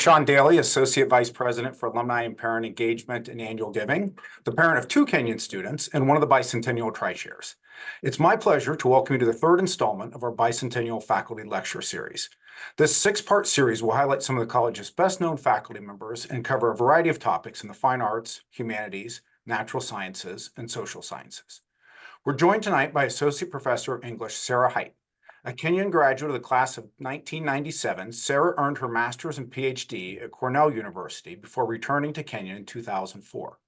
Sean Daly, Associate Vice President for Alumni and Parent Engagement and Annual Giving, the parent of two Kenyon students and one of the Bicentennial Tri-Chairs. It's my pleasure to welcome you to the third installment of our Bicentennial Faculty Lecture Series. This six-part series will highlight some of the college's best-known faculty members and cover a variety of topics in the fine arts, humanities, natural sciences, and social sciences. We're joined tonight by Associate Professor of English, Sarah Heidt. A Kenyon graduate of the class of 1997, Sarah earned her master's and PhD at Cornell University before returning to Kenyon in 2004.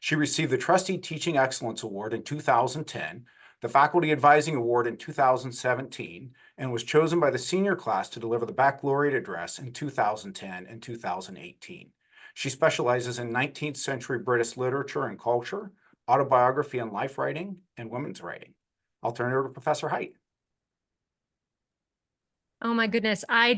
She received the Trustee Teaching Excellence Award in 2010, the Faculty Advising Award in 2017, and was chosen by the senior class to deliver the baccalaureate address in 2010 and 2018. She specializes in 19th century British literature and culture, autobiography and life writing, and women's writing. I'll turn it over to Professor Heidt. Oh my goodness, I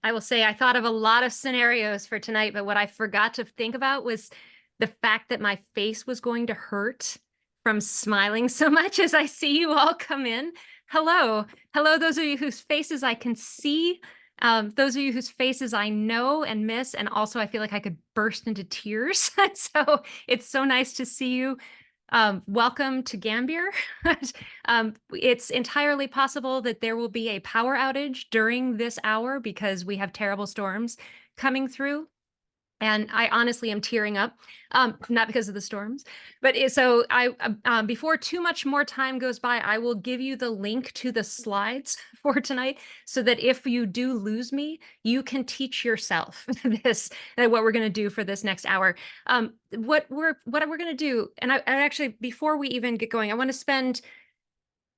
will say I thought of a lot of scenarios for tonight, but what I forgot to think about was the fact that my face was going to hurt from smiling so much as I see you all come in. Hello, those of you whose faces I can see, those of you whose faces I know and miss, and also I feel like I could burst into tears. So it's so nice to see you. Welcome to Gambier. It's entirely possible that there will be a power outage during this hour because we have terrible storms coming through. And I honestly am tearing up, not because of the storms, but before too much more time goes by, I will give you the link to the slides for tonight so that if you do lose me, you can teach yourself what we're going to do for this next hour. What we're going to do, and I actually, before we even get going, I want to spend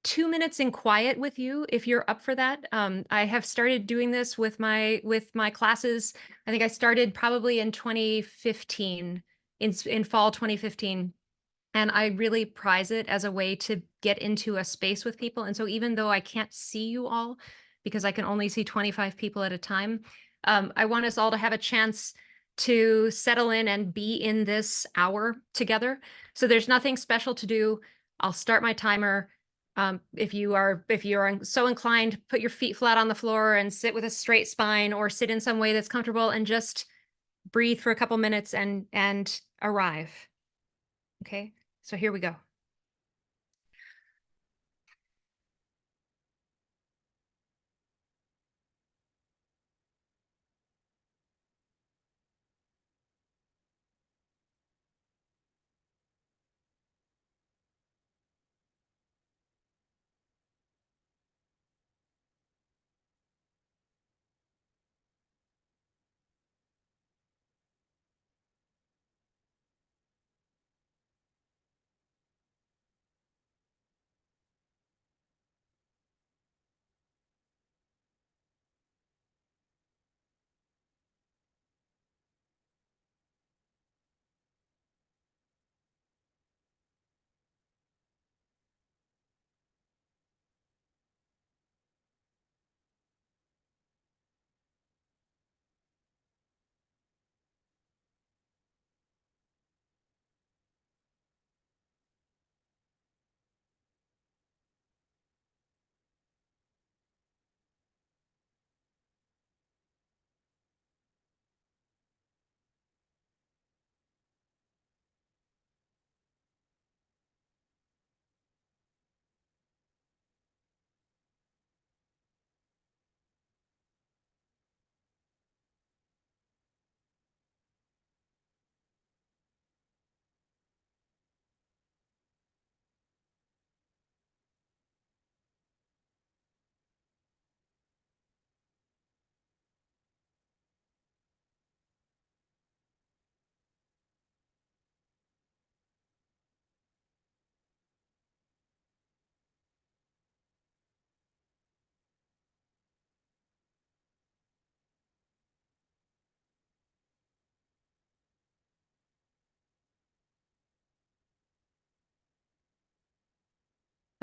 2 minutes in quiet with you if you're up for that. I have started doing this with my classes. I think I started probably in 2015, in fall 2015. And I really prize it as a way to get into a space with people. And so even though I can't see you all because I can only see 25 people at a time, I want us all to have a chance to settle in and be in this hour together. So there's nothing special to do. I'll start my timer. If you are so inclined, put your feet flat on the floor and sit with a straight spine, or sit in some way that's comfortable and just breathe for a couple minutes and arrive. Okay, so here we go.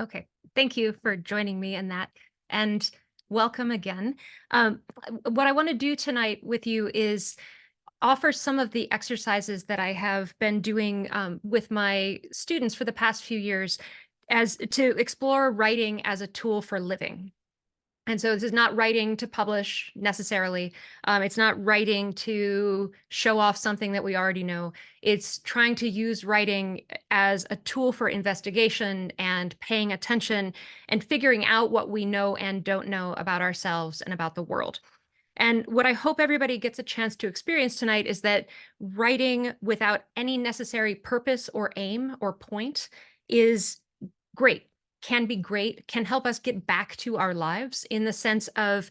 Okay, thank you for joining me in that, and welcome again. What I want to do tonight with you is offer some of the exercises that I have been doing with my students for the past few years as to explore writing as a tool for living. And so this is not writing to publish necessarily. It's not writing to show off something that we already know. It's trying to use writing as a tool for investigation and paying attention and figuring out what we know and don't know about ourselves and about the world. And what I hope everybody gets a chance to experience tonight is that writing without any necessary purpose or aim or point is great, can be great, can help us get back to our lives in the sense of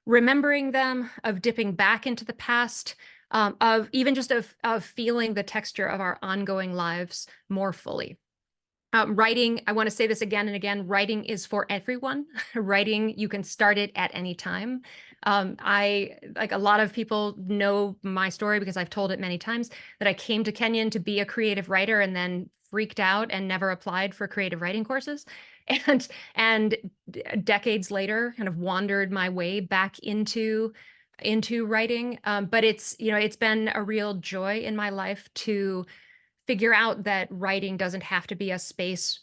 remembering them, of dipping back into the past, of even just of feeling the texture of our ongoing lives more fully. Writing, I want to say this again and again, writing is for everyone. Writing, you can start it at any time. I, like a lot of people know my story because I've told it many times, that I came to Kenyon to be a creative writer and then freaked out and never applied for creative writing courses. And decades later, kind of wandered my way back into writing. But it's, you know, it's been a real joy in my life to figure out that writing doesn't have to be a space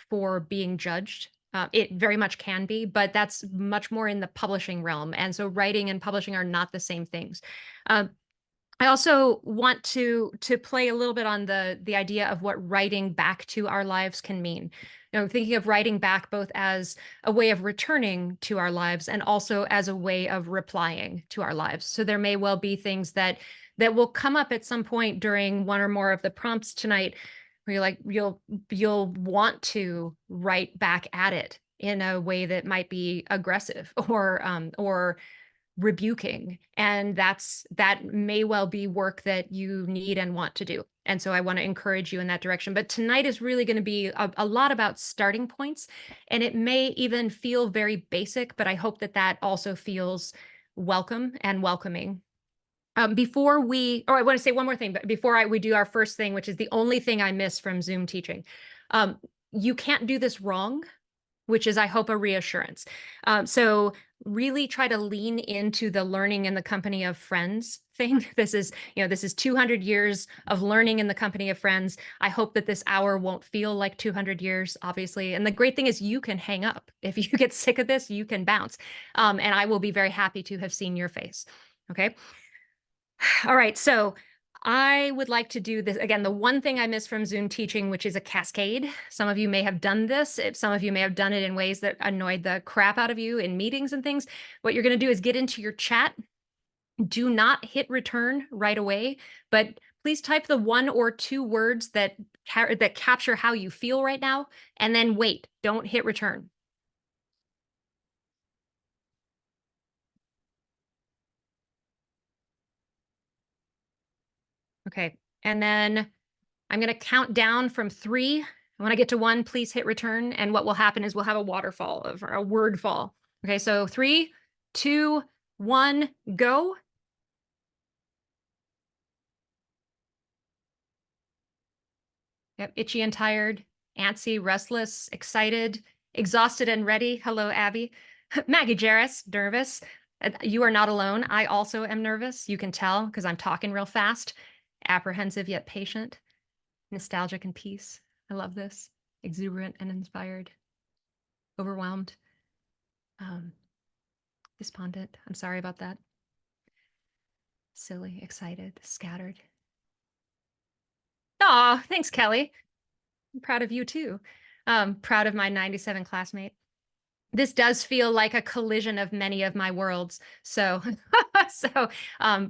for being judged. It very much can be, but that's much more in the publishing realm. And so writing and publishing are not the same things. I also want to play a little bit on the idea of what writing back to our lives can mean. You know, thinking of writing back both as a way of returning to our lives and also as a way of replying to our lives. So there may well be things that will come up at some point during one or more of the prompts tonight where you're like, you'll want to write back at it in a way that might be aggressive or rebuking. And that may well be work that you need and want to do. And so I want to encourage you in that direction. But tonight is really going to be a lot about starting points. And it may even feel very basic, but I hope that that also feels welcome and welcoming. I want to say one more thing, but before we do our first thing, which is the only thing I miss from Zoom teaching, you can't do this wrong, which is, I hope, a reassurance. So really try to lean into the learning in the company of friends thing. This is 200 years of learning in the company of friends. I hope that this hour won't feel like 200 years, obviously. And the great thing is you can hang up. If you get sick of this, you can bounce. And I will be very happy to have seen your face. Okay. All right, so I would like to do this again. The one thing I miss from Zoom teaching, which is a cascade. Some of you may have done this. Some of you may have done it in ways that annoyed the crap out of you in meetings and things. What you're going to do is get into your chat. Do not hit return right away, but please type the 1 or 2 words that capture how you feel right now, and then wait. Don't hit return. Okay, and then I'm going to count down from 3. When I get to 1, please hit return. And what will happen is we'll have a waterfall of a word fall. Okay, so 3, 2, 1, go. Yep, itchy and tired, antsy, restless, excited, exhausted and ready. Hello, Abby. Maggie Jarris, nervous. You are not alone. I also am nervous. You can tell because I'm talking real fast. Apprehensive yet patient. Nostalgic and peace. I love this. Exuberant and inspired. Overwhelmed. Despondent. I'm sorry about that. Silly, excited, scattered. Aw, thanks, Kelly. I'm proud of you too. Proud of my 97 classmate. This does feel like a collision of many of my worlds. So,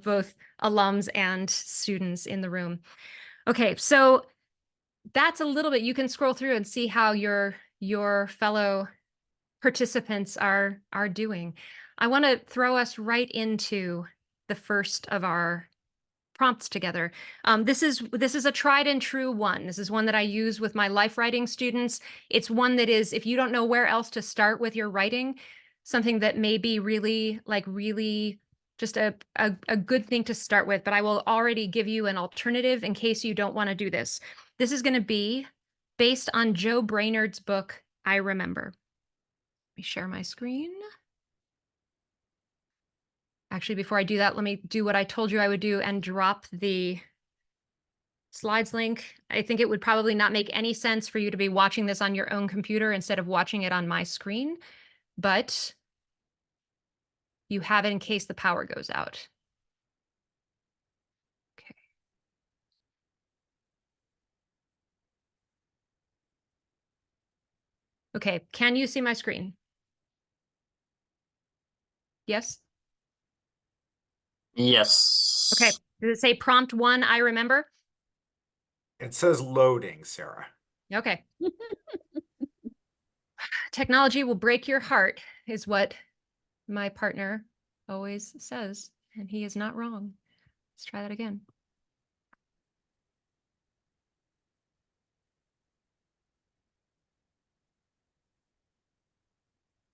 both alums and students in the room. Okay, so that's a little bit, you can scroll through and see how your fellow participants are doing. I want to throw us right into the first of our prompts together. This is a tried and true one. This is one that I use with my life writing students. It's one that is, if you don't know where else to start with your writing, something that may be really just a good thing to start with, but I will already give you an alternative in case you don't want to do this. This is going to be based on Joe Brainerd's book, I Remember. Let me share my screen. Actually, before I do that, let me do what I told you I would do and drop the slides link. I think it would probably not make any sense for you to be watching this on your own computer instead of watching it on my screen, but You have it in case the power goes out. Okay. Okay, can you see my screen? Yes? Yes. Okay, does it say prompt 1, I remember? It says loading, Sarah. Okay. Technology will break your heart, is what my partner always says, and he is not wrong. Let's try that again.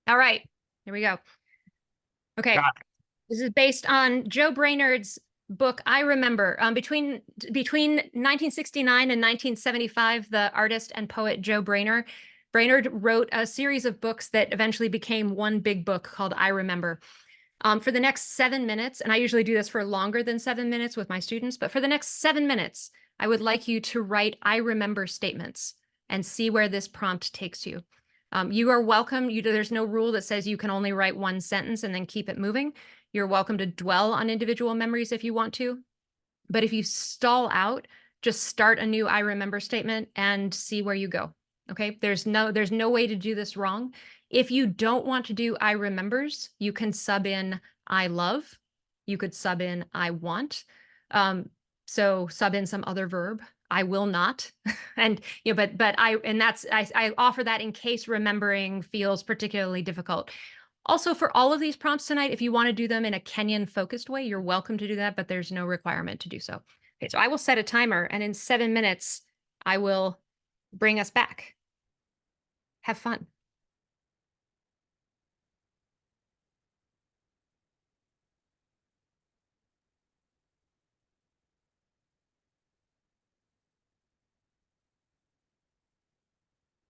All right, here we go. Okay, Got this is based on Joe Brainerd's book, I Remember. Between 1969 and 1975, the artist and poet Joe Brainerd wrote a series of books that eventually became one big book called I Remember. For the next 7 minutes, and I usually do this for longer than 7 minutes with my students, but for the next 7 minutes, I would like you to write I remember statements and see where this prompt takes you. You are welcome. There's no rule that says you can only write one sentence and then keep it moving. You're welcome to dwell on individual memories if you want to. But if you stall out, just start a new I remember statement and see where you go. Okay, there's no way to do this wrong. If you don't want to do I remembers, you can sub in I love. You could sub in I want. So sub in some other verb. I will not. And I offer that in case remembering feels particularly difficult. Also, for all of these prompts tonight, if you want to do them in a Kenyan focused way, you're welcome to do that, but there's no requirement to do so. Okay, so I will set a timer, and in 7 minutes, I will bring us back. Have fun.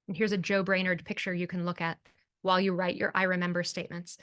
And here's a Joe Brainerd picture you can look at while you write your I remember statements.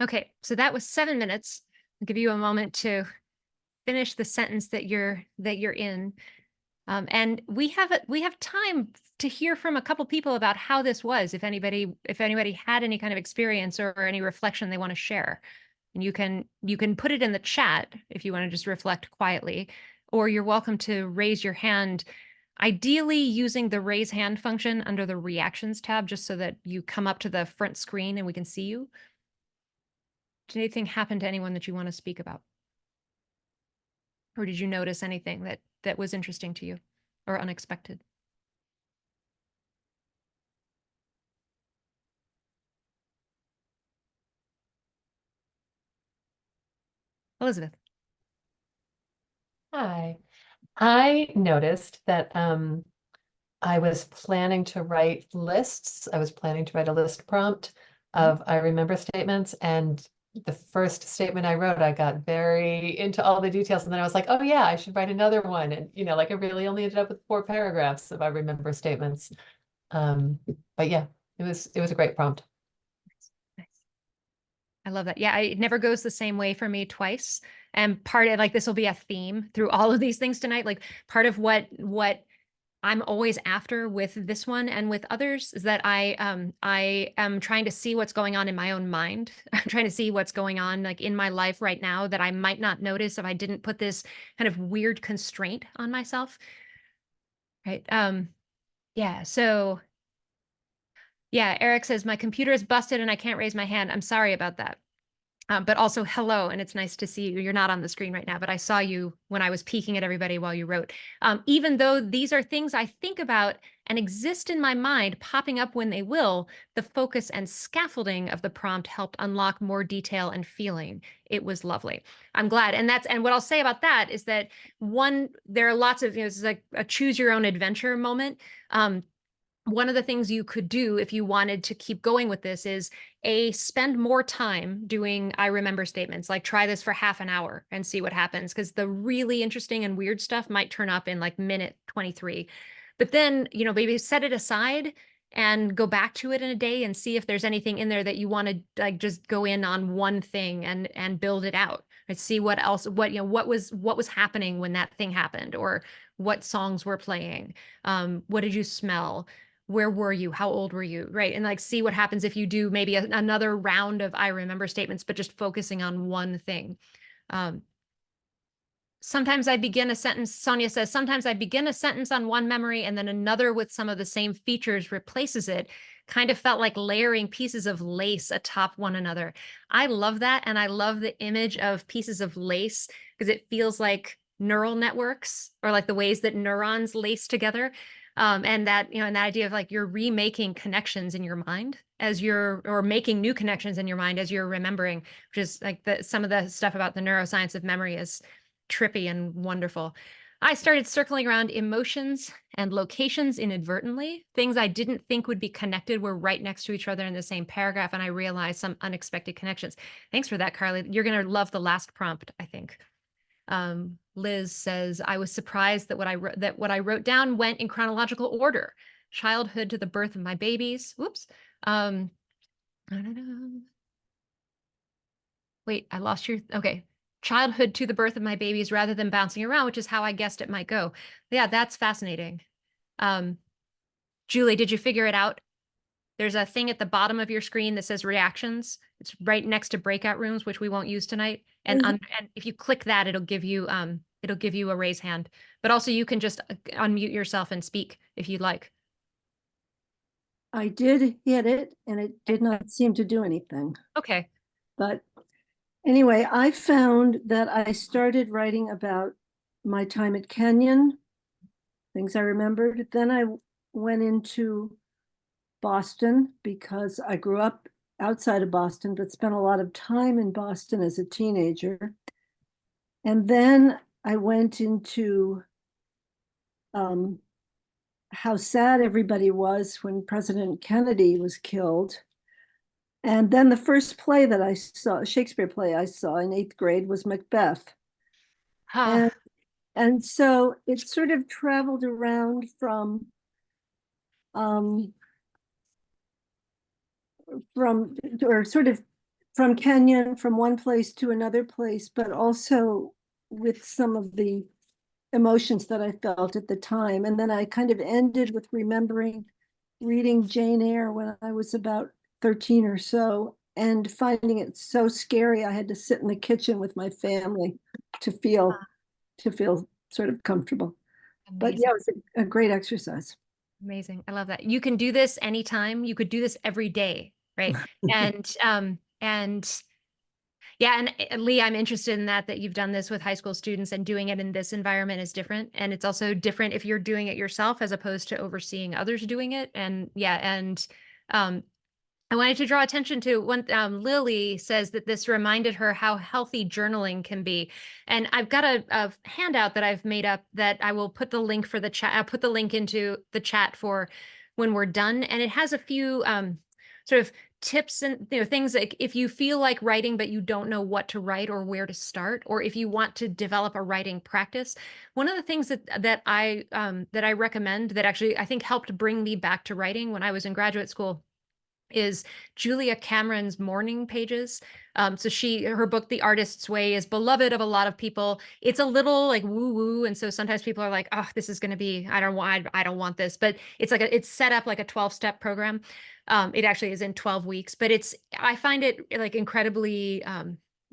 Okay, so that was 7 minutes. I'll give you a moment to finish the sentence that you're in. And we have time to hear from a couple people about how this was, if anybody had any kind of experience or any reflection they want to share. And you can put it in the chat if you want to just reflect quietly, or you're welcome to raise your hand, ideally using the raise hand function under the reactions tab, just so that you come up to the front screen and we can see you. Did anything happen to anyone that you want to speak about? Or did you notice anything that was interesting to you or unexpected? Elizabeth. Hi. I noticed that I was planning to write lists. I was planning to write a list prompt of I remember statements, and the first statement I wrote, I got very into all the details, and then I was like, oh yeah, I should write another one. And like I really only ended up with 4 paragraphs of I remember statements. But yeah, it was a great prompt. Nice. I love that. Yeah, it never goes the same way for me twice. And part of, like, this will be a theme through all of these things tonight. Like, part of what I'm always after with this one and with others is that I am trying to see what's going on in my own mind. I'm trying to see what's going on like in my life right now that I might not notice if I didn't put this kind of weird constraint on myself. Right. Yeah. So yeah, Eric says my computer is busted and I can't raise my hand. I'm sorry about that. But also hello, and it's nice to see you. You're not on the screen right now, but I saw you when I was peeking at everybody while you wrote. Even though these are things I think about and exist in my mind, popping up when they will, the focus and scaffolding of the prompt helped unlock more detail and feeling. It was lovely. I'm glad. And what I'll say about that is that there are lots of, it's like a choose your own adventure moment. One of the things you could do if you wanted to keep going with this is spend more time doing I remember statements, like try this for half an hour and see what happens. Because the really interesting and weird stuff might turn up in like minute 23. But then, maybe set it aside and go back to it in a day and see if there's anything in there that you want to like just go in on one thing and build it out. And see what else, what was happening when that thing happened, or what songs were playing. What did you smell? Where were you? How old were you? Right. And like see what happens if you do maybe another round of I remember statements, but just focusing on one thing. Sometimes I begin a sentence, Sonia says, sometimes I begin a sentence on one memory and then another with some of the same features replaces it. Kind of felt like layering pieces of lace atop one another. I love that. And I love the image of pieces of lace because it feels like neural networks, or like the ways that neurons lace together. And that, and that idea of like you're remaking connections in your mind or making new connections in your mind as you're remembering, which is like some of the stuff about the neuroscience of memory is trippy and wonderful. I started circling around emotions and locations inadvertently. Things I didn't think would be connected were right next to each other in the same paragraph, and I realized some unexpected connections. Thanks for that, Carly. You're going to love the last prompt, I think. Liz says, I was surprised that what I wrote down went in chronological order. Childhood to the birth of my babies. Whoops. I don't know. Wait, I lost your, okay. Childhood to the birth of my babies rather than bouncing around, which is how I guessed it might go. Yeah, that's fascinating. Julie, did you figure it out? There's a thing at the bottom of your screen that says reactions. It's right next to breakout rooms, which we won't use tonight. And, and if you click that, it'll give you a raise hand. But also you can just unmute yourself and speak if you'd like. I did hit it and it did not seem to do anything. Okay. But anyway, I found that I started writing about my time at Kenyon, things I remembered. Then I went into Boston because I grew up outside of Boston, but spent a lot of time in Boston as a teenager. And then I went into how sad everybody was when President Kennedy was killed. And then the first play that I saw, Shakespeare play I saw in 8th grade, was Macbeth. And so it sort of traveled around from or sort of from Kenyon, from one place to another place, but also with some of the emotions that I felt at the time. And then I kind of ended with remembering reading Jane Eyre when I was about 13 or so, and finding it so scary I had to sit in the kitchen with my family to feel sort of comfortable. But yeah, it was a great exercise. Amazing. I love that. You can do this anytime. You could do this every day, right? And yeah, and Lee, I'm interested in that you've done this with high school students, and doing it in this environment is different. And it's also different if you're doing it yourself as opposed to overseeing others doing it. And yeah, and I wanted to draw attention to one, Lily says that this reminded her how healthy journaling can be. And I've got a handout that I've made up that I will put the link for the chat. I'll put the link into the chat for when we're done. And it has a few sort of tips and things like if you feel like writing, but you don't know what to write or where to start, or if you want to develop a writing practice. One of the things that I recommend that actually I think helped bring me back to writing when I was in graduate school is Julia Cameron's morning pages. So her book, The Artist's Way, is beloved of a lot of people. It's a little like woo woo. And so sometimes people are like, oh, this is going to be, I don't want this, but it's set up like a 12-step program. It actually is in 12 weeks, but I find it like incredibly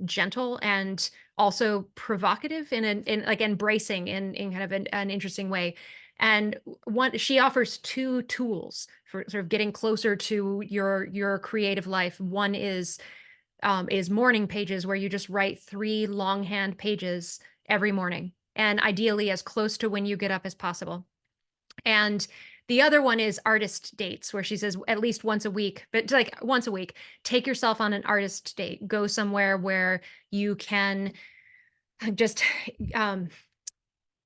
gentle and also provocative in like embracing in kind of an interesting way. And she offers two tools for sort of getting closer to your creative life. One is morning pages, where you just write 3 longhand pages every morning, and ideally as close to when you get up as possible. And the other one is artist dates, where she says at least once a week, but like once a week, take yourself on an artist date. Go somewhere where you can just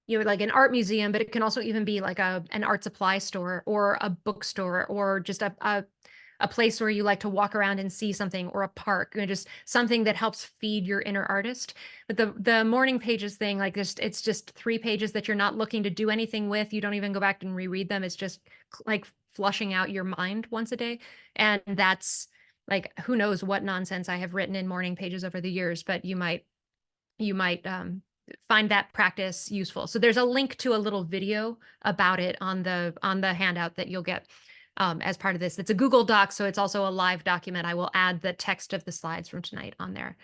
like an art museum, but it can also even be like an art supply store or a bookstore, or just a place where you like to walk around and see something, or a park, just something that helps feed your inner artist. But the morning pages thing, like this, it's just 3 pages that you're not looking to do anything with. You don't even go back and reread them. It's just like flushing out your mind once a day. And that's like, who knows what nonsense I have written in morning pages over the years, but you might find that practice useful. So there's a link to a little video about it on the handout that you'll get as part of this. It's a Google Doc, so it's also a live document. I will add the text of the slides from tonight on there.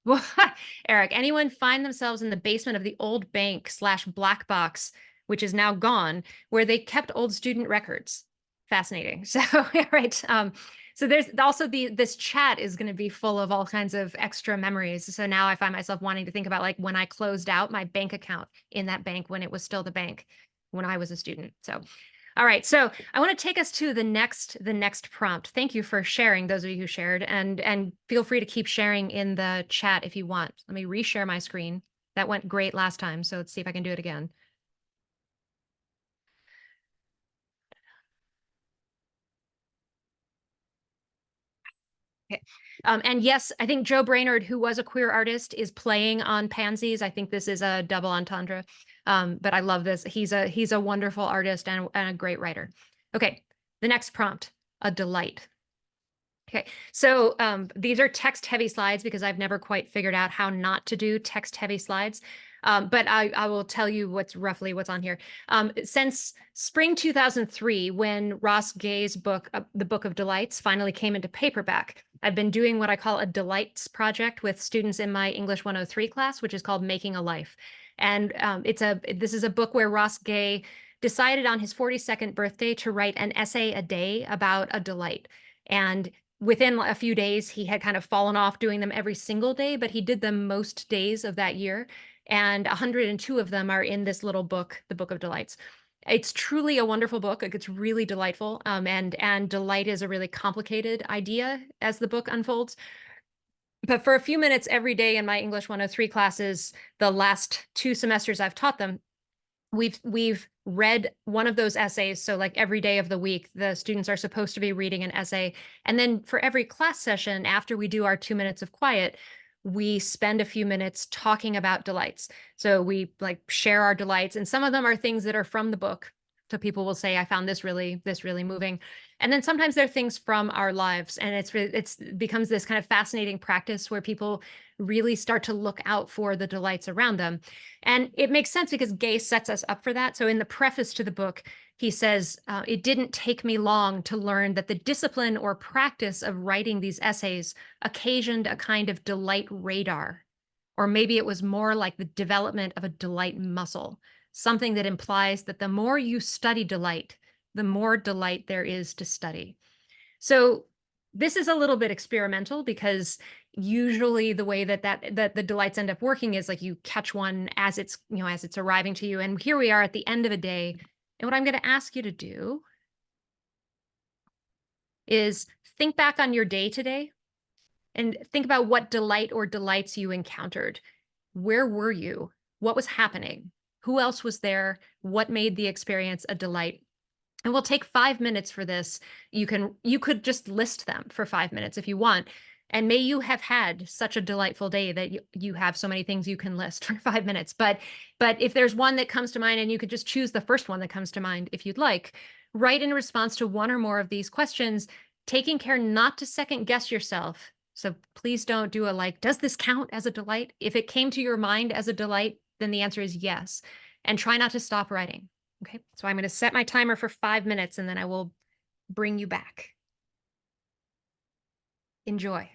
Well, Eric, anyone find themselves in the basement of the old bank / black box, which is now gone, where they kept old student records? Fascinating. So, right. So there's also this chat is going to be full of all kinds of extra memories. So now I find myself wanting to think about like when I closed out my bank account in that bank when it was still the bank when I was a student. So, all right. So I want to take us to the next prompt. Thank you for sharing, those of you who shared, and feel free to keep sharing in the chat if you want. Let me reshare my screen. That went great last time. So let's see if I can do it again. Okay. And yes, I think Joe Brainerd, who was a queer artist, is playing on pansies. I think this is a double entendre, but I love this. He's a wonderful artist and a great writer. Okay, the next prompt, a delight. Okay, so these are text-heavy slides because I've never quite figured out how not to do text-heavy slides. But I will tell you roughly what's on here. Since spring 2003, when Ross Gay's book, The Book of Delights, finally came into paperback, I've been doing what I call a delights project with students in my English 103 class, which is called Making a Life. And this is a book where Ross Gay decided on his 42nd birthday to write an essay a day about a delight. And within a few days, he had kind of fallen off doing them every single day, but he did them most days of that year. And 102 of them are in this little book, The Book of Delights. It's truly a wonderful book. Like, it's really delightful. And delight is a really complicated idea as the book unfolds. But for a few minutes every day in my English 103 classes, the last 2 semesters I've taught them, we've read one of those essays. So like every day of the week, the students are supposed to be reading an essay. And then for every class session, after we do our 2 minutes of quiet, we spend a few minutes talking about delights. So we like share our delights, and some of them are things that are from the book. So people will say, I found this really moving. And then sometimes there are things from our lives, and it's becomes this kind of fascinating practice where people really start to look out for the delights around them. And it makes sense because Gay sets us up for that. So in the preface to the book, he says, it didn't take me long to learn that the discipline or practice of writing these essays occasioned a kind of delight radar, or maybe it was more like the development of a delight muscle, something that implies that the more you study delight, the more delight there is to study. So this is a little bit experimental because usually the way that the delights end up working is like you catch one as it's, as it's arriving to you. And here we are at the end of a day. And what I'm going to ask you to do is think back on your day today and think about what delight or delights you encountered. Where were you? What was happening? Who else was there? What made the experience a delight? And we'll take 5 minutes for this. You could just list them for 5 minutes if you want. And may you have had such a delightful day that you have so many things you can list for 5 minutes. But if there's one that comes to mind, and you could just choose the first one that comes to mind if you'd like, write in response to one or more of these questions, taking care not to second guess yourself. So please don't do a like, does this count as a delight? If it came to your mind as a delight, then the answer is yes. And try not to stop writing. Okay, so I'm going to set my timer for 5 minutes and then I will bring you back. Enjoy.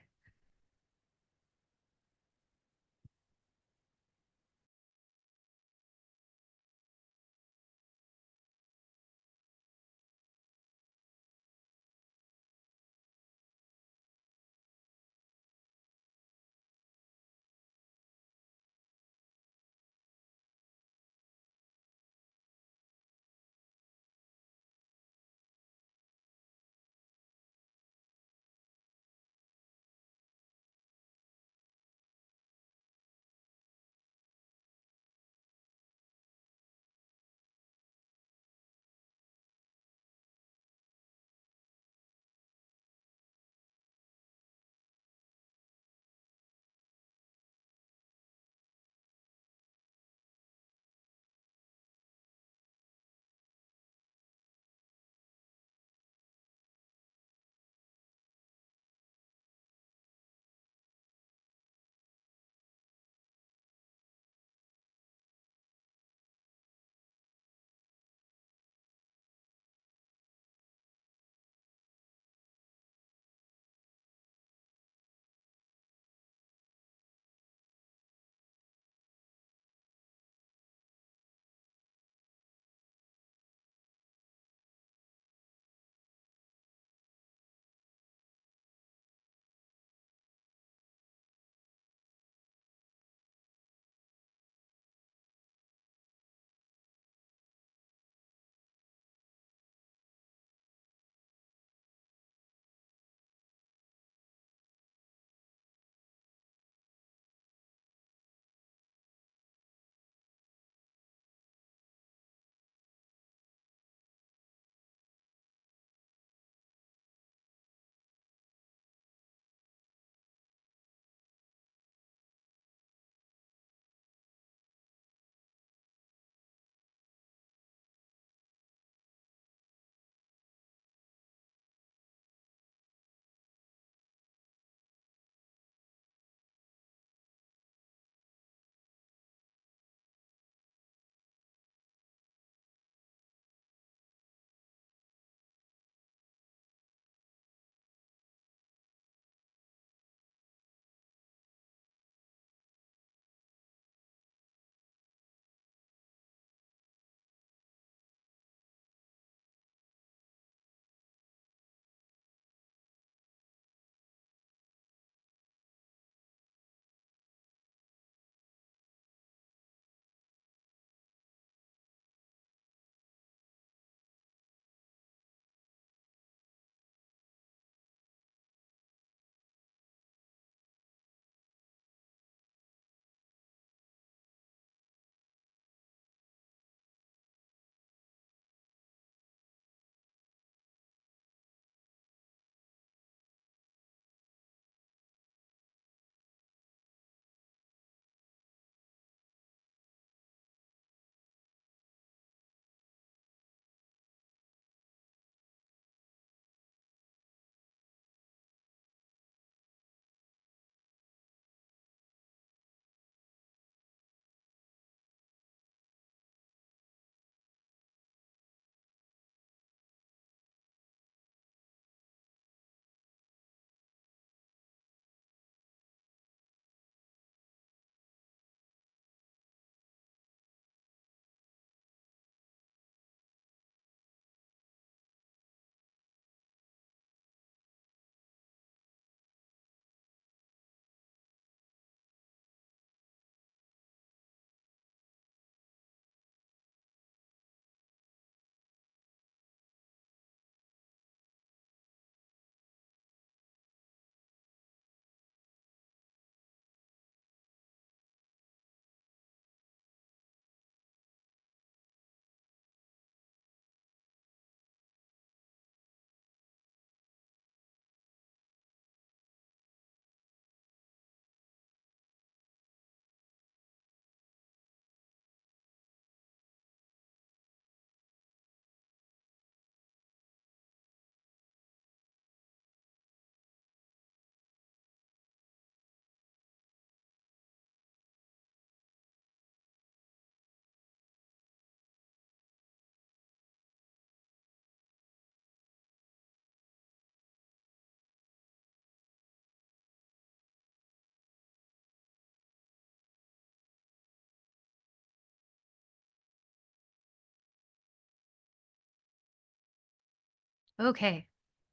Okay,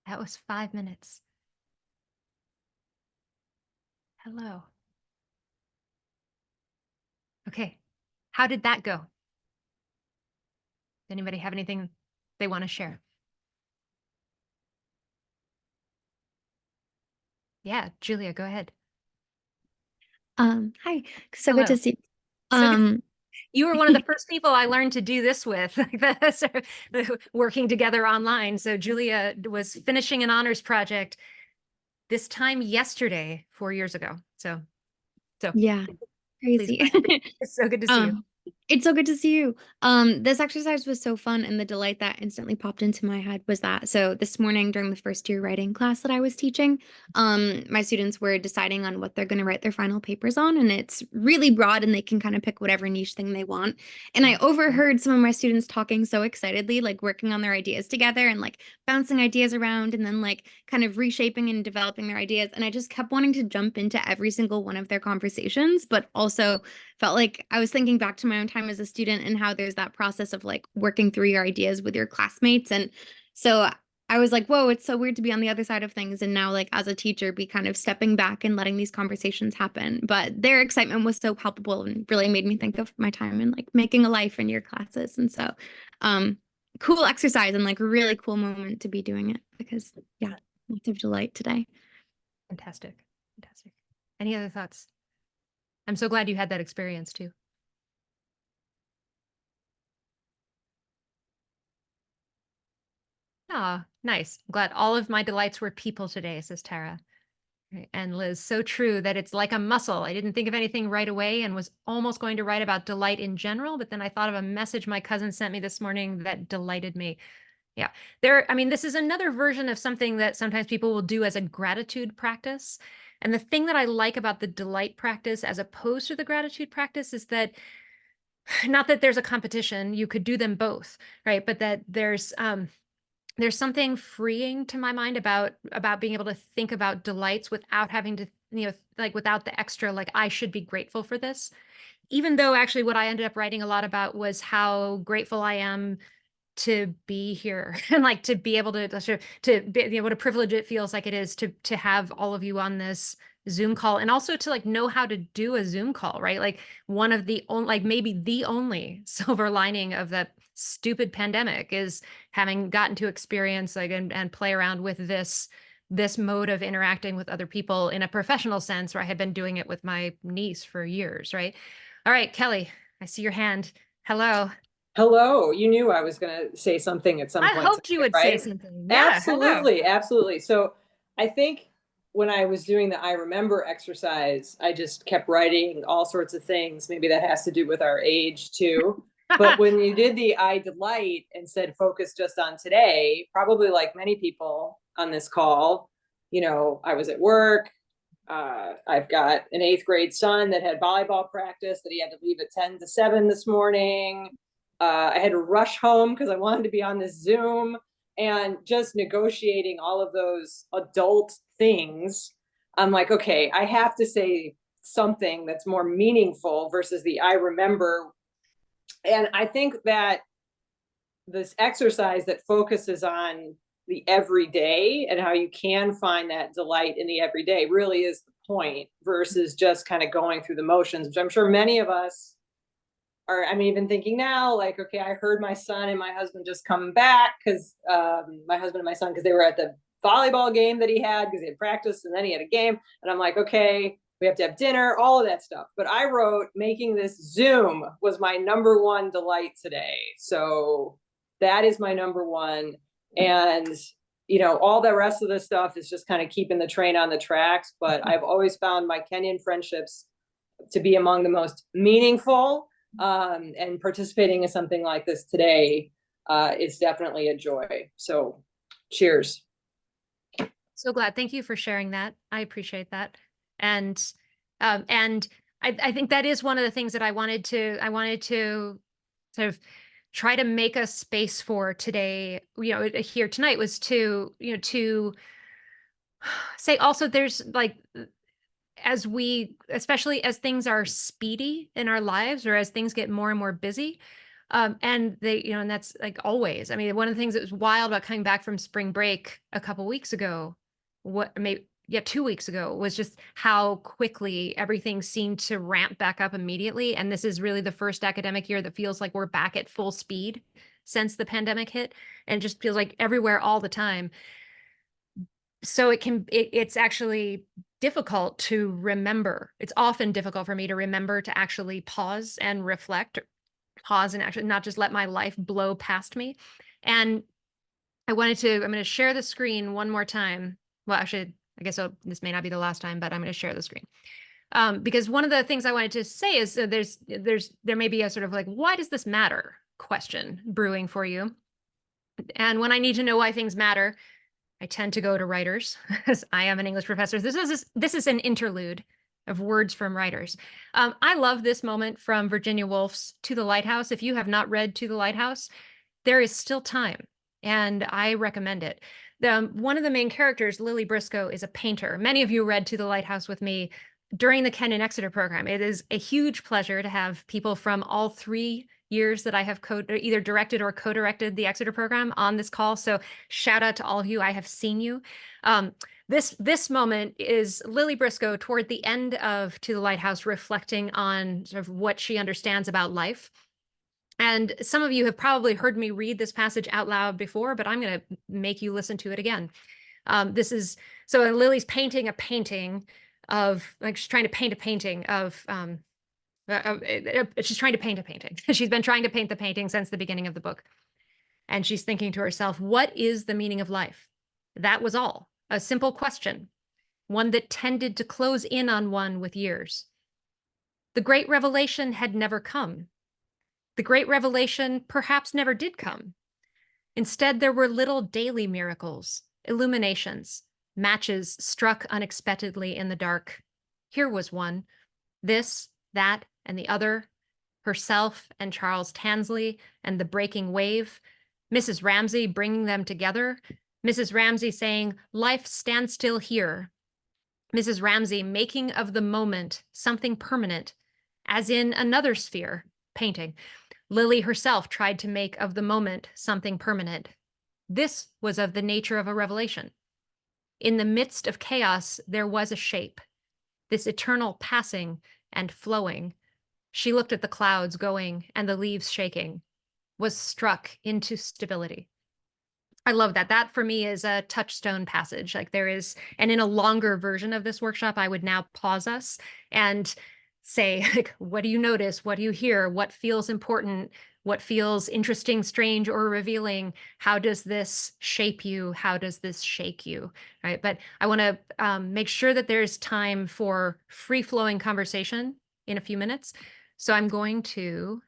that was 5 minutes. Hello. Okay, how did that go? Anybody have anything they want to share? Yeah, Julia, go ahead. Hi, so good Hello. to see you. So good. Um, You were one of the first people I learned to do this with, like the working together online. So Julia was finishing an honors project this time yesterday, 4 years ago. So yeah, please, crazy. it's so good to see you. It's so good to see you. This exercise was so fun, and the delight that instantly popped into my head was that. So this morning during the first year writing class that I was teaching, my students were deciding on what they're going to write their final papers on, and it's really broad, and they can kind of pick whatever niche thing they want. And I overheard some of my students talking so excitedly, like working on their ideas together and like bouncing ideas around, and then like kind of reshaping and developing their ideas. And I just kept wanting to jump into every single one of their conversations, but also felt like I was thinking back to my own time as a student and how there's that process of like working through your ideas with your classmates. And so I was like, whoa, it's so weird to be on the other side of things. And now, like, as a teacher, be kind of stepping back and letting these conversations happen. But their excitement was so palpable and really made me think of my time in like making a life in your classes. And so, cool exercise and like really cool moment to be doing it because, yeah, lots of delight today. Fantastic. Fantastic. Any other thoughts? I'm so glad you had that experience too. Ah, nice. I'm glad all of my delights were people today, says Tara. Right. And Liz, so true that it's like a muscle. I didn't think of anything right away and was almost going to write about delight in general, but then I thought of a message my cousin sent me this morning that delighted me. Yeah. I mean, this is another version of something that sometimes people will do as a gratitude practice. And the thing that I like about the delight practice as opposed to the gratitude practice is that not that there's a competition, you could do them both, right? But that there's something freeing to my mind about being able to think about delights without having to, like without the extra, like I should be grateful for this. Even though actually what I ended up writing a lot about was how grateful I am to be here and like to be able to be what a privilege it feels like it is to have all of you on this Zoom call, and also to like know how to do a Zoom call, right? Like one of the only, like maybe the only silver lining of that stupid pandemic is having gotten to experience like and play around with this mode of interacting with other people in a professional sense, where I had been doing it with my niece for years, right? All right, Kelly, I see your hand. Hello. Hello. You knew I was going to say something at some I point hoped today, you would say right? something. Yeah, hello. Absolutely, absolutely. So I think when I was doing the I remember exercise, I just kept writing all sorts of things. Maybe that has to do with our age too. But when you did the I delight and said focus just on today, probably like many people on this call, I was at work. I've got an 8th grade son that had volleyball practice that he had to leave at 10 to 7 this morning. I had to rush home because I wanted to be on this Zoom, and just negotiating all of those adult things. I'm like, okay, I have to say something that's more meaningful versus the I remember. And I think that this exercise that focuses on the everyday and how you can find that delight in the everyday really is the point, versus just kind of going through the motions, which I'm sure many of us are. I'm even thinking now, like, okay, I heard my son and my husband just come back because my husband and my son, because they were at the volleyball game that he had because he had practice and then he had a game. And I'm like, okay, we have to have dinner, all of that stuff. But I wrote, making this Zoom was my number one delight today. So that is my number one. And all the rest of the stuff is just kind of keeping the train on the tracks. But I've always found my Kenyan friendships to be among the most meaningful, and participating in something like this today is definitely a joy. So cheers. So glad. Thank you for sharing that. I appreciate that. And I think that is one of the things that I wanted to sort of try to make a space for today, here tonight, was to say also there's like, especially as things are speedy in our lives, or as things get more and more busy, And they, you know, and that's like always. I mean, one of the things that was wild about coming back from spring break a couple weeks ago, maybe, yeah, 2 weeks ago, was just how quickly everything seemed to ramp back up immediately. And this is really the first academic year that feels like we're back at full speed since the pandemic hit, and it just feels like everywhere all the time. So it's actually difficult to remember. It's often difficult for me to remember to actually pause and reflect, pause and actually not just let my life blow past me. And I'm going to share the screen one more time. Well, actually, I guess this may not be the last time, but I'm going to share the screen. Because one of the things I wanted to say is there may be a sort of like, why does this matter question brewing for you? And when I need to know why things matter, I tend to go to writers, because I am an English professor. This is an interlude of words from writers. I love this moment from Virginia Woolf's To the Lighthouse. If you have not read To the Lighthouse, there is still time, and I recommend it. One of the main characters, Lily Briscoe, is a painter. Many of you read To the Lighthouse with me during the Kenyon Exeter program. It is a huge pleasure to have people from all 3 years that I have either directed or co-directed the Exeter program on this call. So shout out to all of you. I have seen you. This moment is Lily Briscoe toward the end of To the Lighthouse, reflecting on sort of what she understands about life. And some of you have probably heard me read this passage out loud before, but I'm going to make you listen to it again. So Lily's painting a painting of, like, she's trying to paint a painting of, she's trying to paint a painting. She's been trying to paint the painting since the beginning of the book. And she's thinking to herself, what is the meaning of life? That was all. A simple question, one that tended to close in on one with years. The great revelation had never come. The great revelation perhaps never did come. Instead, there were little daily miracles, illuminations, matches struck unexpectedly in the dark. Here was one, this, that, and the other, herself and Charles Tansley and the breaking wave, Mrs. Ramsay bringing them together, Mrs. Ramsay saying, life stands still here, Mrs. Ramsay making of the moment something permanent, as in another sphere, painting. Lily herself tried to make of the moment something permanent. This was of the nature of a revelation. In the midst of chaos, there was a shape, this eternal passing and flowing. She looked at the clouds going and the leaves shaking, was struck into stability. I love that. That for me is a touchstone passage. Like there is, and in a longer version of this workshop, I would now pause us and say, like, what do you notice? What do you hear? What feels important? What feels interesting, strange, or revealing? How does this shape you? How does this shake you? Right. But I want to make sure that there's time for free-flowing conversation in a few minutes. So I'm going to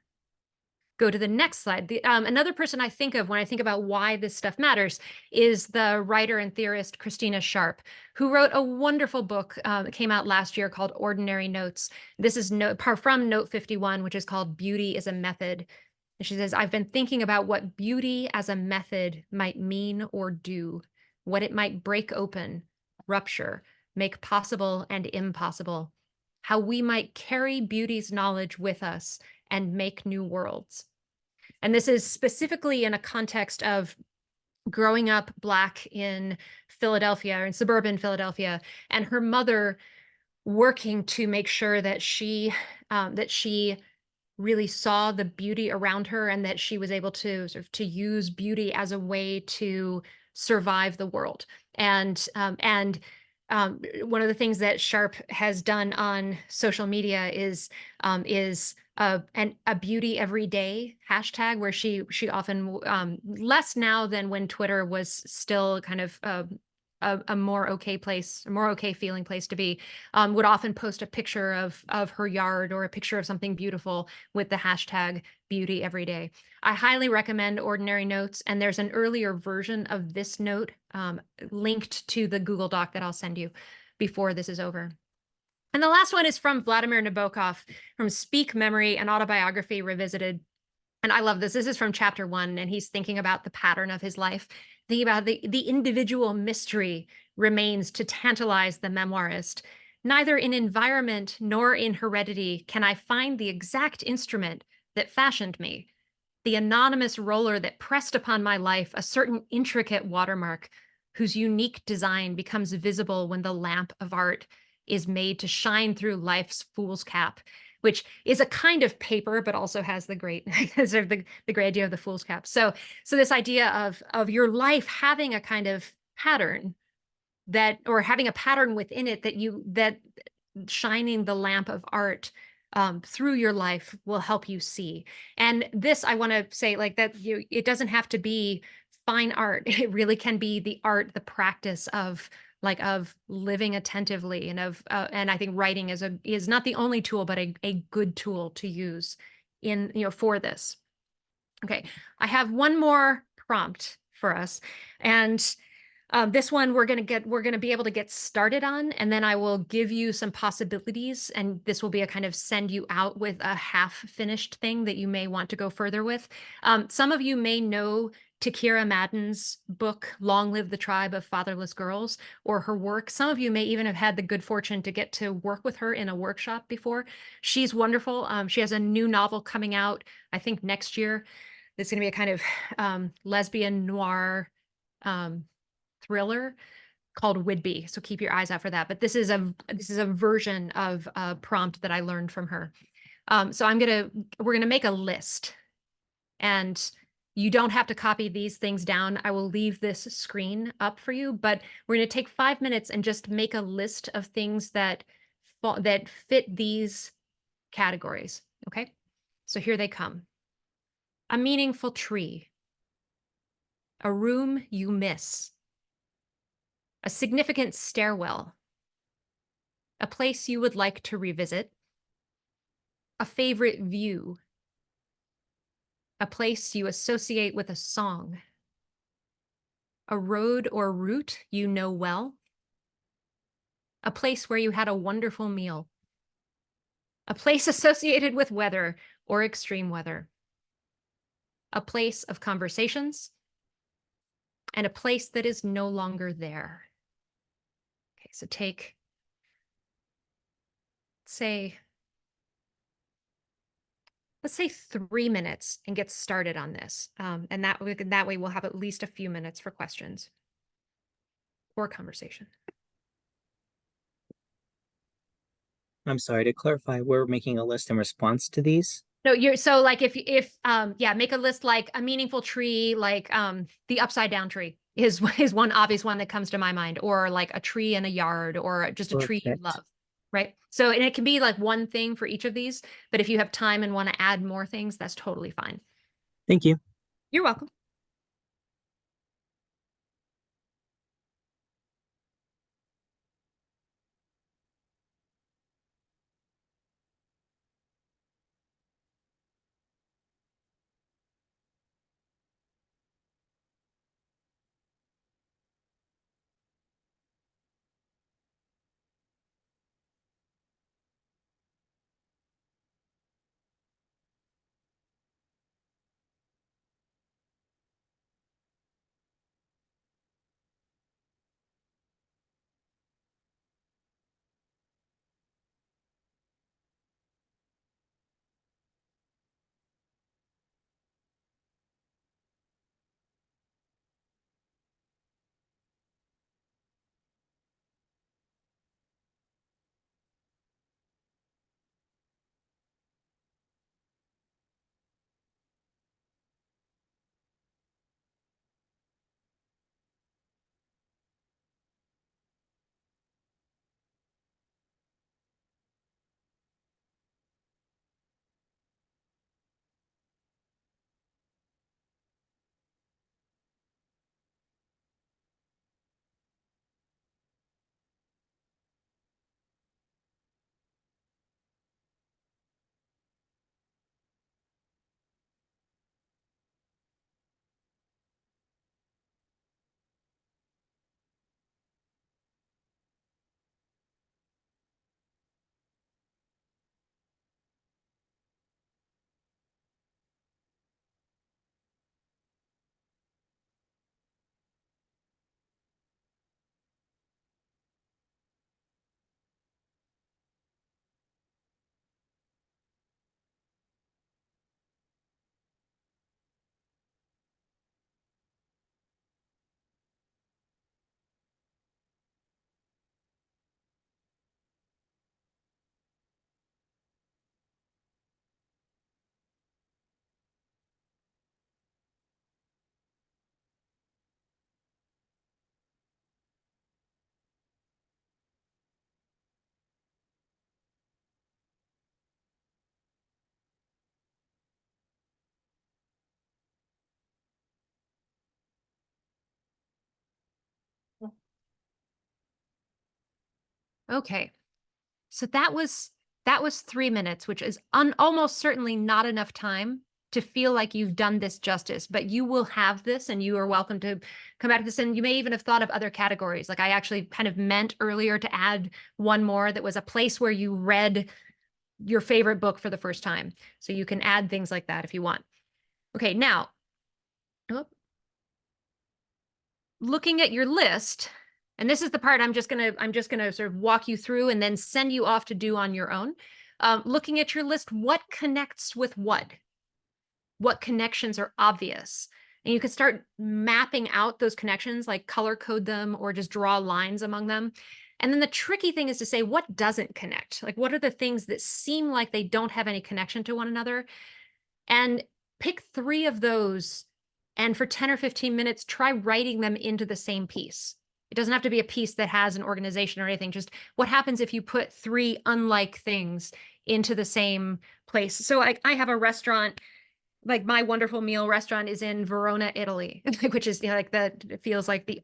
go to the next slide. Another person I think of when I think about why this stuff matters is the writer and theorist Christina Sharp, who wrote a wonderful book that came out last year called Ordinary Notes. This is from Note 51, which is called Beauty is a Method. And she says, I've been thinking about what beauty as a method might mean or do, what it might break open, rupture, make possible and impossible, how we might carry beauty's knowledge with us and make new worlds. And this is specifically in a context of growing up Black in Philadelphia, or in suburban Philadelphia, and her mother working to make sure that she really saw the beauty around her, and that she was able to sort of to use beauty as a way to survive the world. And one of the things that Sharp has done on social media is a beauty every day hashtag, where she often less now than when Twitter was still kind of a more okay place, a more okay feeling place to be, would often post a picture of her yard or a picture of something beautiful with the hashtag beauty every day. I highly recommend Ordinary Notes, and there's an earlier version of this note linked to the Google Doc that I'll send you before this is over. And the last one is from Vladimir Nabokov, from Speak, Memory, and Autobiography Revisited. And I love this. This is from chapter 1, and he's thinking about the pattern of his life, thinking about the individual mystery remains to tantalize the memoirist. Neither in environment nor in heredity can I find the exact instrument that fashioned me. the anonymous roller that pressed upon my life a certain intricate watermark whose unique design becomes visible when the lamp of art is made to shine through life's fool's cap, which is a kind of paper, but also has the great, sort of the great idea of the fool's cap. So this idea of your life having a kind of pattern that, or having a pattern within it that shining the lamp of art through your life will help you see. And this, I want to say, like, that it doesn't have to be fine art. It really can be the art, the practice of living attentively, and and I think writing is not the only tool, but a good tool to use for this. Okay, I have one more prompt for us, and this one we're going to be able to get started on, and then I will give you some possibilities, and this will be a kind of send you out with a half finished thing that you may want to go further with. Some of you may know Takira Madden's book, Long Live the Tribe of Fatherless Girls, or her work. Some of you may even have had the good fortune to get to work with her in a workshop before. She's wonderful. She has a new novel coming out, I think next year. It's going to be a kind of lesbian noir thriller called Whidbey. So keep your eyes out for that. But this is a version of a prompt that I learned from her. So we're gonna make a list, and you don't have to copy these things down. I will leave this screen up for you, but we're gonna take 5 minutes and just make a list of things that fit these categories. Okay, so here they come. A meaningful tree. A room you miss. A significant stairwell. A place you would like to revisit. A favorite view. A place you associate with a song. A road or route you know well. A place where you had a wonderful meal. A place associated with weather or extreme weather. A place of conversations. And a place that is no longer there. Okay, so take, let's say 3 minutes and get started on this. And that way we'll have at least a few minutes for questions or conversation. I'm sorry, to clarify, we're making a list in response to these? No, so like if yeah, make a list, like a meaningful tree, like the upside down tree is one obvious one that comes to my mind, or like a tree in a yard, or just a tree you Perfect. love, right? So, and it can be like one thing for each of these, but if you have time and want to add more things, that's totally fine. Thank you. You're welcome. Okay. So that was 3 minutes, which is almost certainly not enough time to feel like you've done this justice, but you will have this and you are welcome to come back to this. And you may even have thought of other categories. Like I actually kind of meant earlier to add one more that was a place where you read your favorite book for the first time. So you can add things like that if you want. Okay, now, looking at your list, and this is the part I'm just gonna sort of walk you through and then send you off to do on your own. Looking at your list, what connects with what? What connections are obvious? And you can start mapping out those connections, like color code them or just draw lines among them. And then the tricky thing is to say what doesn't connect. Like what are the things that seem like they don't have any connection to one another? And pick 3 of those, and for 10 or 15 minutes, try writing them into the same piece. It doesn't have to be a piece that has an organization or anything. Just what happens if you put 3 unlike things into the same place? So I have a restaurant, like my wonderful meal restaurant is in Verona, Italy, which is, you know, like it feels like the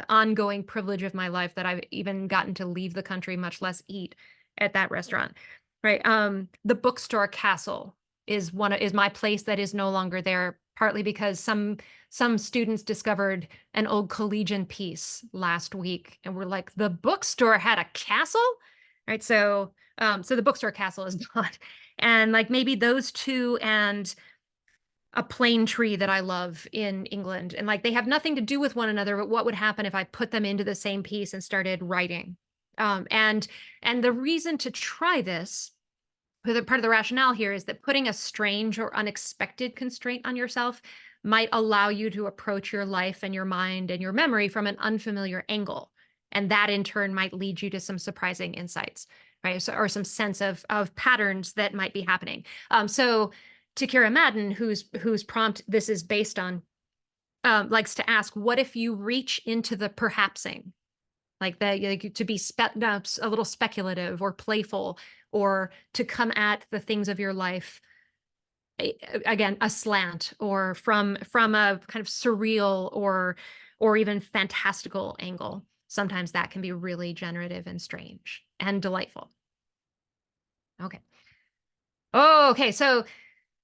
ongoing privilege of my life that I've even gotten to leave the country, much less eat at that restaurant. Right. The bookstore Castle is my place that is no longer there, partly because some students discovered an old collegian piece last week and were like, the bookstore had a castle, right? So the bookstore Castle is not, and like maybe those 2 and a plane tree that I love in England, and like they have nothing to do with one another, but what would happen if I put them into the same piece and started writing? And the reason to try this, part of the rationale here, is that putting a strange or unexpected constraint on yourself might allow you to approach your life and your mind and your memory from an unfamiliar angle. And that in turn might lead you to some surprising insights, right? So, or some sense of patterns that might be happening. So Takira Madden, whose prompt this is based on, likes to ask, what if you reach into the perhapsing? Like to be a little speculative or playful, or to come at the things of your life, again, aslant or from a kind of surreal or even fantastical angle. Sometimes that can be really generative and strange and delightful. Okay. Oh, okay. So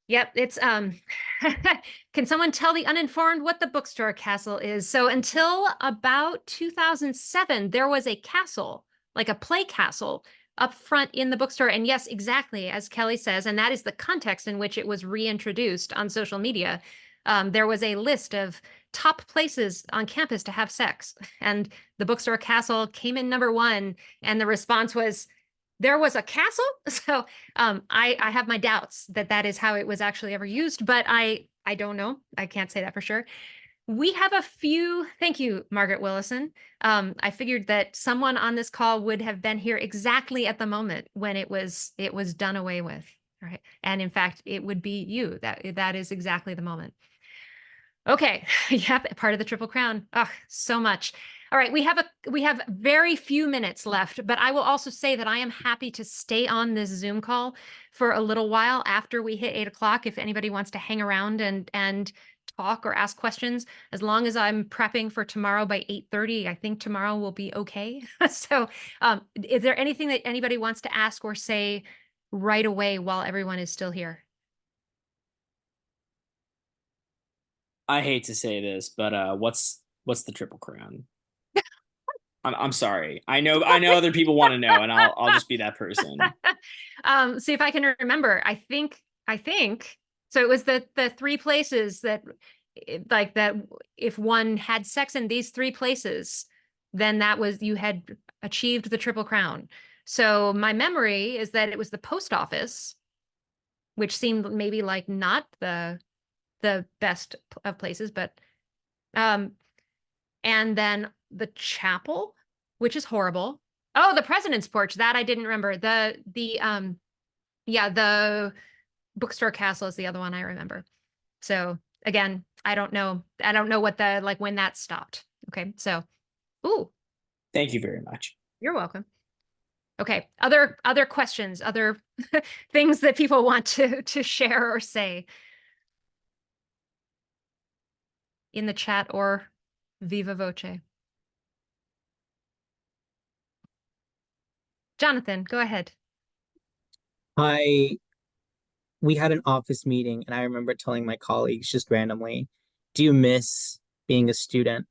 yep, it's can someone tell the uninformed what the bookstore Castle is? So until about 2007, there was a castle, like a play castle, up front in the bookstore. And yes, exactly as Kelly says, and that is the context in which it was reintroduced on social media. There was a list of top places on campus to have sex, and the bookstore Castle came in #1, and the response was, there was a castle? So I have my doubts that that is how it was actually ever used, but I don't know. I can't say that for sure. We have a few, thank you, Margaret Willison. I figured that someone on this call would have been here exactly at the moment when it was done away with, right? And in fact, it would be you. That is exactly the moment. Okay, yep, part of the Triple Crown. Oh, so much. All right, we have very few minutes left, but I will also say that I am happy to stay on this Zoom call for a little while after we hit 8 o'clock. If anybody wants to hang around and talk or ask questions, as long as I'm prepping for tomorrow by 8:30, I think tomorrow will be okay. So, is there anything that anybody wants to ask or say right away while everyone is still here? I hate to say this, but what's the Triple Crown? I'm sorry. I know other people want to know, and I'll just be that person. See if I can remember. I think so. It was the 3 places that, like, that if one had sex in these 3 places, then that was, you had achieved the Triple Crown. So my memory is that it was the post office, which seemed maybe like not the best of places, but and then the chapel, which is horrible. Oh, the president's porch, that I didn't remember. The bookstore Castle is the other one I remember. So again, I don't know what the, like, when that stopped. Okay, so ooh, Thank you very much. you're welcome. Okay, other questions, other things that people want to share or say in the chat or viva voce. Jonathan, go ahead. We had an office meeting, and I remember telling my colleagues just randomly, "Do you miss being a student?"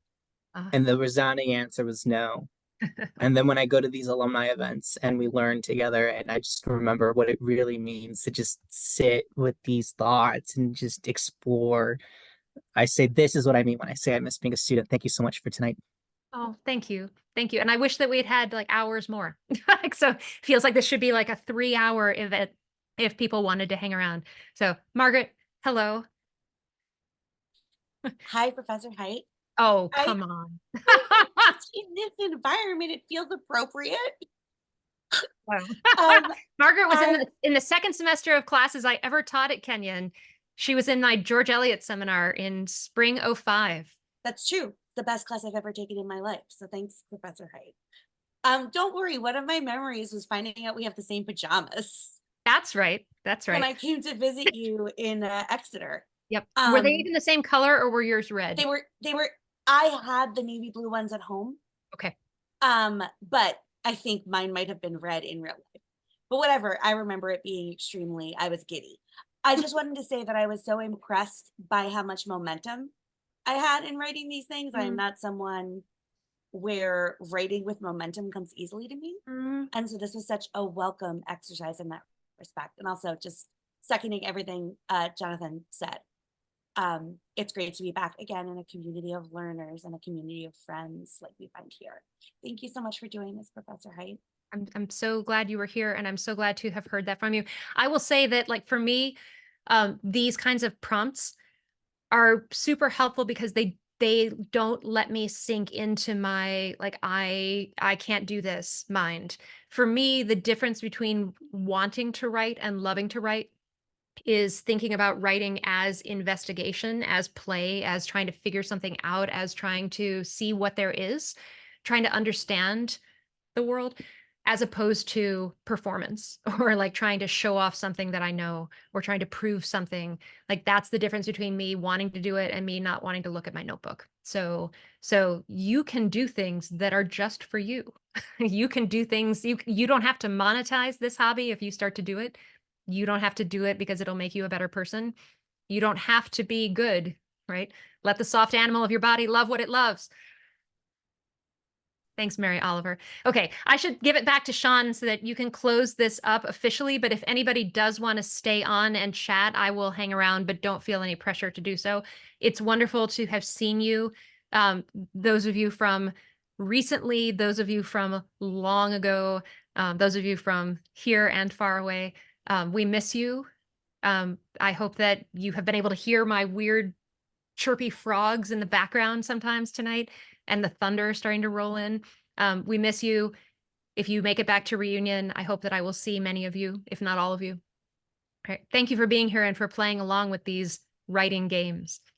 Uh, And the resounding answer was no. And then when I go to these alumni events and we learn together, and I just remember what it really means to just sit with these thoughts and just explore. I say, this is what I mean when I say I miss being a student. Thank you so much for tonight. Oh, thank you. Thank you. And I wish that we'd had like hours more. Like, so feels like this should be like a 3-hour event if people wanted to hang around. So Margaret, hello. Hi, Professor Height. Oh, I- come on. In this environment, it feels appropriate. Wow. Um, Margaret was I- in the second semester of classes I ever taught at Kenyon. She was in my George Eliot seminar in spring '05. That's true. The best class I've ever taken in my life. So thanks, Professor Height. Don't worry. One of my memories was finding out we have the same pajamas That's right. That's when right. I came to visit you in Exeter. Yep. Were they Um, even the same color or were yours red? They were. I had the navy blue ones at home. Okay. But I think mine might have been red in real life. But whatever. I remember it being I was giddy. I just wanted to say that I was so impressed by how much momentum I had in writing these things. I am not someone where writing with momentum comes easily to me. And so this was such a welcome exercise in that respect. And also just seconding everything Jonathan said. It's great to be back again in a community of learners and a community of friends like we find here. Thank you so much for doing this, Professor Height. I'm so glad you were here, and I'm so glad to have heard that from you. I will say that, like, for me, these kinds of prompts are super helpful because they don't let me sink into my like I can't do this mind. For me, the difference between wanting to write and loving to write is thinking about writing as investigation, as play, as trying to figure something out, as trying to see what there is, trying to understand the world, as opposed to performance or like trying to show off something that I know or trying to prove something. Like that's the difference between me wanting to do it and me not wanting to look at my notebook. So you can do things that are just for you. You can do things, you don't have to monetize this hobby if you start to do it. You don't have to do it because it'll make you a better person. You don't have to be good, right? Let the soft animal of your body love what it loves. Thanks, Mary Oliver. Okay, I should give it back to Sean so that you can close this up officially. But if anybody does want to stay on and chat, I will hang around, but don't feel any pressure to do so. It's wonderful to have seen you. Those of you from recently, those of you from long ago, those of you from here and far away. We miss you. I hope that you have been able to hear my weird chirpy frogs in the background sometimes tonight and the thunder starting to roll in. We miss you. If you make it back to reunion, I hope that I will see many of you, if not all of you. Okay. Thank you for being here and for playing along with these writing games.